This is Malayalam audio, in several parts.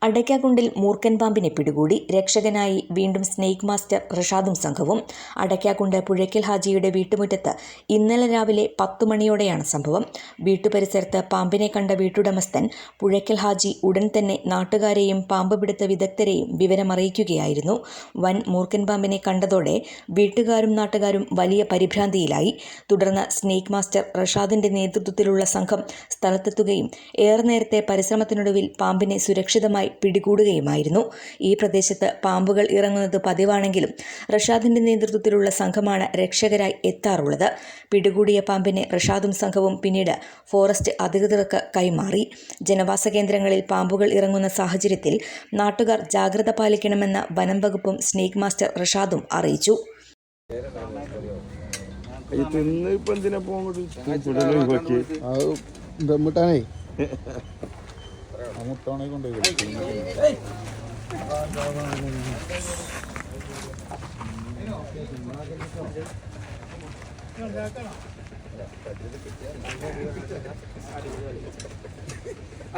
അടയ്ക്കാകുണ്ടിൽ മൂർഖൻ പാമ്പിനെ പിടികൂടി. രക്ഷകനായി വീണ്ടും സ്നേക്ക് മാസ്റ്റർ റഷാദും സംഘവും. അടയ്ക്കാകുണ്ട് പുഴയ്ക്കൽ ഹാജിയുടെ വീട്ടുമുറ്റത്ത് ഇന്നലെ രാവിലെ 10 മണിയോടെയാണ് സംഭവം. വീട്ടുപരിസരത്ത് പാമ്പിനെ കണ്ട വീട്ടുടമസ്ഥൻ പുഴയ്ക്കൽ ഹാജി ഉടൻ തന്നെ നാട്ടുകാരെയും പാമ്പ് പിടുത്ത വിദഗ്ധരെയും വിവരമറിയിക്കുകയായിരുന്നു. വൻ മൂർഖൻ പാമ്പിനെ കണ്ടതോടെ വീട്ടുകാരും നാട്ടുകാരും വലിയ പരിഭ്രാന്തിയിലായി. തുടർന്ന് സ്നേക്ക് മാസ്റ്റർ റഷാദിന്റെ നേതൃത്വത്തിലുള്ള സംഘം സ്ഥലത്തെത്തുകയും ഏറെ നേരത്തെ പരിശ്രമത്തിനൊടുവിൽ പാമ്പിനെ സുരക്ഷിതമായി പിടികൂടുകയുമായിരുന്നു. ഈ പ്രദേശത്ത് പാമ്പുകൾ ഇറങ്ങുന്നത് പതിവാണെങ്കിലും റഷാദിന്റെ നേതൃത്വത്തിലുള്ള സംഘമാണ് രക്ഷകരായി എത്താറുള്ളത്. പിടികൂടിയ പാമ്പിനെ റഷാദും സംഘവും പിന്നീട് ഫോറസ്റ്റ് അധികൃതർക്ക് കൈമാറി. ജനവാസ കേന്ദ്രങ്ങളിൽ പാമ്പുകൾ ഇറങ്ങുന്ന സാഹചര്യത്തിൽ നാട്ടുകാർ ജാഗ്രത പാലിക്കണമെന്ന് വനം വകുപ്പും സ്നേക്ക് മാസ്റ്റർ റഷാദും അറിയിച്ചു.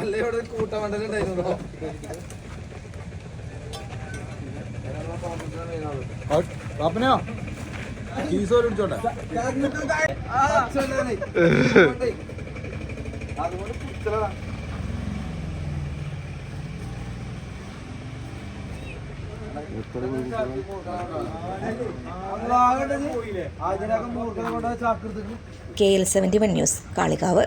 അല്ല ഇവിടെ കൂട്ടമണ്ടലുണ്ടായിരുന്നു. പാപ്പനോ കീസോട് പിടിച്ചോട്ടെ. അതുകൊണ്ട് കുത്തലടാ. KL 71 news Kalikavu.